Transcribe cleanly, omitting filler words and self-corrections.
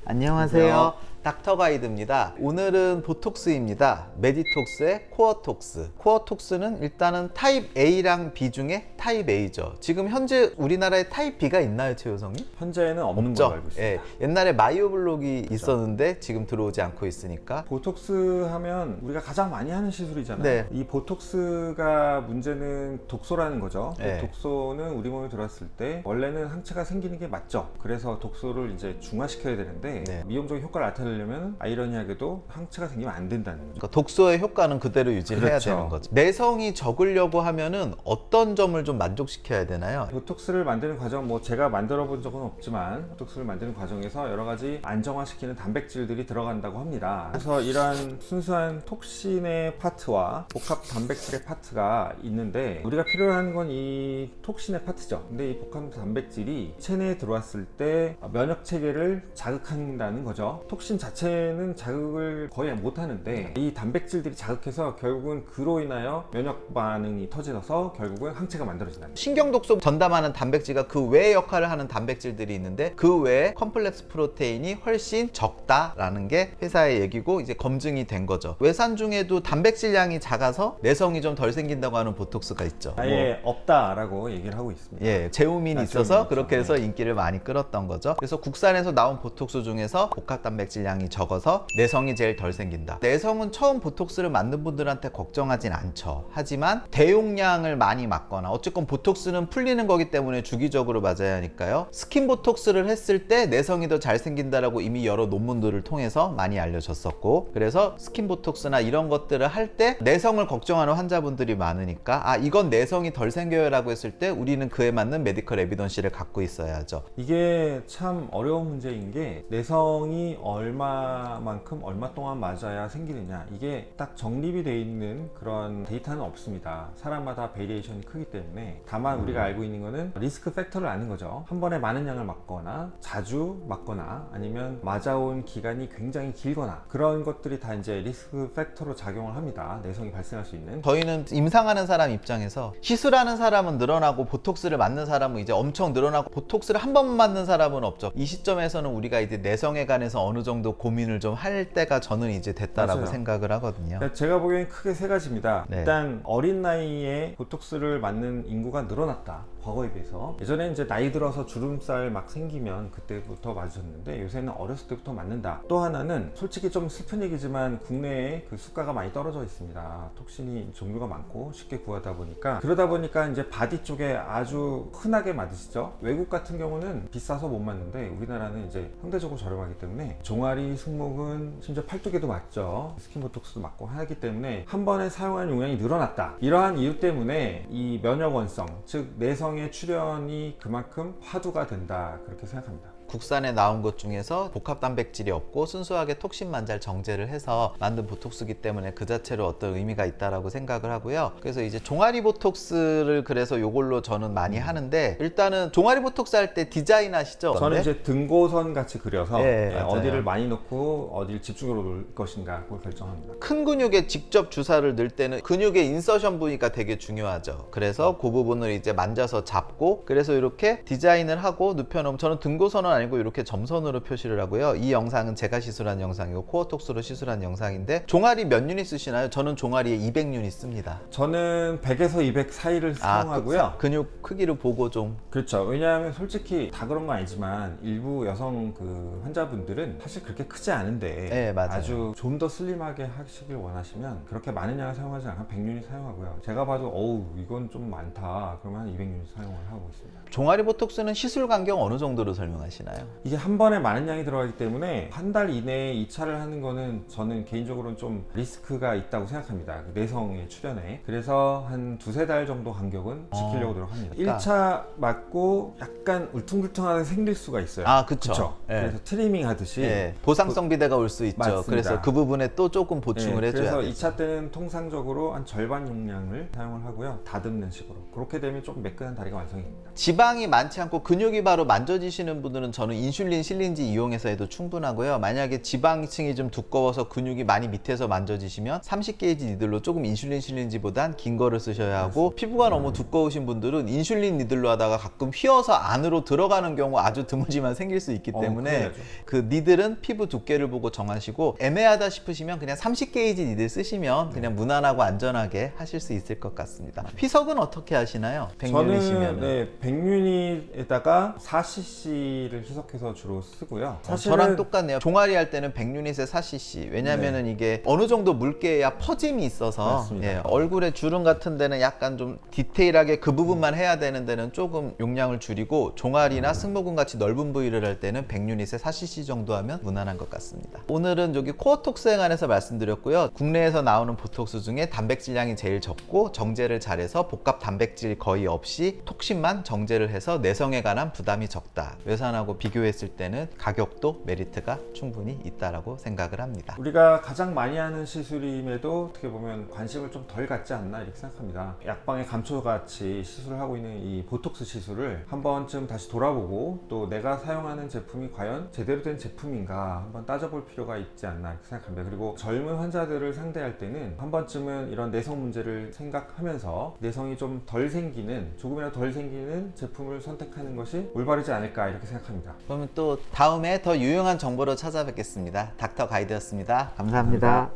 안녕하세요. 닥터 가이드입니다. 오늘은 보톡스입니다. 메디톡스의 코어톡스. 코어톡스는 일단은 타입 A랑 B 중에 타입 A죠. 지금 현재 우리나라에 타입 B가 있나요, 최효성님? 현재는 없는 없죠. 걸로 알고 있습니다. 예, 옛날에 마이오블록이 있었는데 지금 들어오지 않고 있으니까. 보톡스 하면 우리가 가장 많이 하는 시술이잖아요. 네. 이 보톡스가 문제는 독소라는 거죠. 네. 독소는 우리 몸에 들어왔을 때 원래는 항체가 생기는 게 맞죠. 그래서 독소를 이제 중화시켜야 되는데 네. 미용적인 효과를 나타내려면 아이러니하게도 항체가 생기면 안 된다는 거죠. 그러니까 독소의 효과는 그대로 유지해야 그렇죠. 되는 거죠. 내성이 적으려고 하면은 어떤 점을 좀 만족시켜야 되나요? 보톡스를 만드는 과정, 뭐 제가 만들어 본 적은 없지만 보톡스를 만드는 과정에서 여러 가지 안정화시키는 단백질들이 들어간다고 합니다. 그래서 이러한 순수한 톡신의 파트와 복합 단백질의 파트가 있는데 우리가 필요한 건 이 톡신의 파트죠. 근데 이 복합 단백질이 체내에 들어왔을 때 면역 체계를 자극한다는 거죠. 톡신 자체는 자극을 거의 못 하는데 이 단백질들이 자극해서 결국은 그로 인하여 면역 반응이 터져서 결국은 항체가 만들어진다. 신경독소 전담하는 단백질과 그 외의 역할을 하는 단백질들이 있는데 그 외에 컴플렉스 프로테인이 훨씬 적다라는 게 회사의 얘기고 이제 검증이 된 거죠. 외산 중에도 단백질량이 작아서 내성이 좀 덜 생긴다고 하는 보톡스가 있죠. 아예 없다라고 얘기를 하고 있습니다. 예, 제오민이 있어서 제오민 그렇게 있죠. 해서 인기를 많이 끌었던 거죠. 그래서 국산에서 나온 보톡스 중에서 복합 단백질량이 적어서 내성이 제일 덜 생긴다. 내성은 처음 보톡스를 맞는 분들한테 걱정하진 않죠. 하지만 대용량을 많이 맞거나 어쨌건 보톡스는 풀리는 거기 때문에 주기적으로 맞아야 하니까요. 스킨 보톡스를 했을 때 내성이 더 잘 생긴다라고 이미 여러 논문들을 통해서 많이 알려졌었고, 그래서 스킨 보톡스나 이런 것들을 할 때 내성을 걱정하는 환자분들이 많으니까 아, 이건 내성이 덜 생겨요 라고 했을 때 우리는 그에 맞는 메디컬 에비던시를 갖고 있어야죠. 이게 참 어려운 문제인 게 내성이 얼마만큼 얼마 동안 맞아야 생기느냐, 이게 딱 정립이 돼 있는 그런 데이터는 없습니다. 사람마다 베리에이션이 크기 때문에. 다만 우리가 알고 있는 거는 리스크 팩터를 아는 거죠. 한 번에 많은 양을 맞거나 자주 맞거나 아니면 맞아온 기간이 굉장히 길거나 그런 것들이 다 이제 리스크 팩터로 작용을 합니다. 내성이 발생할 수 있는. 저희는 임상하는 사람 입장에서 시술하는 사람은 늘어나고 보톡스를 맞는 사람은 이제 엄청 늘어나고 보톡스를 한 번만 맞는 사람은 없죠. 이 시점에서는 우리가 이제 내성에 관해서 어느 정도 고민을 좀 할 때가 저는 이제 됐다라고 맞아요. 생각을 하거든요. 그러니까 제가 보기엔 크게 세 가지입니다. 네. 일단 어린 나이에 보톡스를 맞는 인구가 늘어났다. 과거에 비해서. 예전에 이제 나이 들어서 주름살 막 생기면 그때부터 맞으셨는데 요새는 어렸을 때부터 맞는다. 또 하나는 솔직히 좀 슬픈 얘기지만 국내에 그 수가가 많이 떨어져 있습니다. 톡신이 종류가 많고 쉽게 구하다 보니까, 그러다 보니까 이제 바디 쪽에 아주 흔하게 맞으시죠. 외국 같은 경우는 비싸서 못 맞는데 우리나라는 이제 상대적으로 저렴하기 때문에 종아리, 승모근, 심지어 팔뚝에도 맞죠. 스킨 보톡스도 맞고 하기 때문에 한 번에 사용하는 용량이 늘어났다. 이러한 이유 때문에 이 면역 원성, 즉 내성의 출현이 그만큼 화두가 된다, 그렇게 생각합니다. 국산에 나온 것 중에서 복합 단백질이 없고 순수하게 톡신만 잘 정제를 해서 만든 보톡스기 때문에 그 자체로 어떤 의미가 있다라고 생각을 하고요. 그래서 이제 종아리 보톡스를 그래서 요걸로 저는 많이 하는데, 일단은 종아리 보톡스 할 때 디자인 하시죠? 저는 이제 등고선 같이 그려서 네, 맞아요. 어디를 많이 넣고 어디를 집중적으로 놓을 것인가 그걸 결정합니다. 큰 근육에 직접 주사를 넣을 때는 근육의 인서션 부위가 되게 중요하죠. 그래서 그 부분을 이제 만져서 잡고, 그래서 이렇게 디자인을 하고 눕혀놓으면, 저는 등고선은 아니고 이렇게 점선으로 표시를 하고요. 이 영상은 제가 시술한 영상이고 코어톡스로 시술한 영상인데, 종아리 몇 유닛 쓰시나요? 저는 종아리에 200유닛 씁니다. 저는 100에서 200 사이를 사용하고요. 근육 크기를 보고 좀. 그렇죠. 왜냐하면 솔직히 다 그런 건 아니지만 일부 여성 그 환자분들은 사실 그렇게 크지 않은데 네, 맞아요. 아주 좀 더 슬림하게 하시길 원하시면 그렇게 많은 양을 사용하지 않고 100유닛 사용하고요. 제가 봐도 어우 이건 좀 많다 그러면 한 200유닛 사용을 하고 있습니다. 종아리 보톡스는 시술 간격 어느 정도로 설명하시나요? 이게 한 번에 많은 양이 들어가기 때문에 한 달 이내에 2차를 하는 거는 저는 개인적으로는 좀 리스크가 있다고 생각합니다. 내성의 출현에. 그래서 한 두세 달 정도 간격은 지키려고 노력합니다. 그러니까. 1차 맞고 약간 울퉁불퉁하게 생길 수가 있어요. 아, 그쵸. 예. 그래서 트리밍 하듯이 예, 보상성 비대가 올 수 있죠. 맞습니다. 그래서 그 부분에 또 조금 보충을 예, 해줘야 그래서 돼요. 2차 때는 통상적으로 한 절반 용량을 사용을 하고요. 다듬는 식으로. 그렇게 되면 조금 매끈한 다리가 완성이 됩니다. 지방이 많지 않고 근육이 바로 만져지시는 분들은 저는 인슐린 실린지 이용해서 해도 충분하고요. 만약에 지방층이 좀 두꺼워서 근육이 많이 밑에서 만져지시면 30게이지 니들로 조금 인슐린 실린지보단 긴 거를 쓰셔야 하고, 피부가 너무 두꺼우신 분들은 인슐린 니들로 하다가 가끔 휘어서 안으로 들어가는 경우 아주 드물지만 생길 수 있기 때문에 큰일 나죠. 그 니들은 피부 두께를 보고 정하시고, 애매하다 싶으시면 그냥 30게이지 니들 쓰시면 그냥 무난하고 안전하게 하실 수 있을 것 같습니다. 희석은 어떻게 하시나요? 저는 100유닛이면. 네, 100유닛에다가 4cc를 희석해서 주로 쓰고요. 저랑 똑같네요. 종아리 할 때는 100유닛에 4cc. 왜냐면은 이게 어느 정도 묽게야 퍼짐이 있어서, 맞습니다. 예, 얼굴에 주름 같은 데는 약간 좀 디테일하게 그 부분만 해야 되는 데는 조금 용량을 줄이고, 종아리나 승모근 같이 넓은 부위를 할 때는 100유닛에 4cc 정도 하면 무난한 것 같습니다. 오늘은 여기 코어톡스에 관해서 말씀드렸고요. 국내에서 나오는 보톡스 중에 단백질량이 제일 적고 정제를 잘해서 복합 단백질 거의 없이 톡신만 정제를 해서 내성에 관한 부담이 적다. 외산하고 비교했을 때는 가격도 메리트가 충분히 있다라고 생각을 합니다. 우리가 가장 많이 하는 시술임에도 어떻게 보면 관심을 좀 덜 갖지 않나 이렇게 생각합니다. 약방의 감초같이 시술을 하고 있는 이 보톡스 시술을 한 번쯤 다시 돌아보고, 또 내가 사용하는 제품이 과연 제대로 된 제품인가 한번 따져볼 필요가 있지 않나 이렇게 생각합니다. 그리고 젊은 환자들을 상대할 때는 한 번쯤은 이런 내성 문제를 생각하면서 내성이 좀 덜 생기는, 조금이라도 덜 생기는 제품을 선택하는 것이 올바르지 않을까 이렇게 생각합니다. 그러면 또 다음에 더 유용한 정보로 찾아뵙겠습니다. 닥터 가이드였습니다. 감사합니다.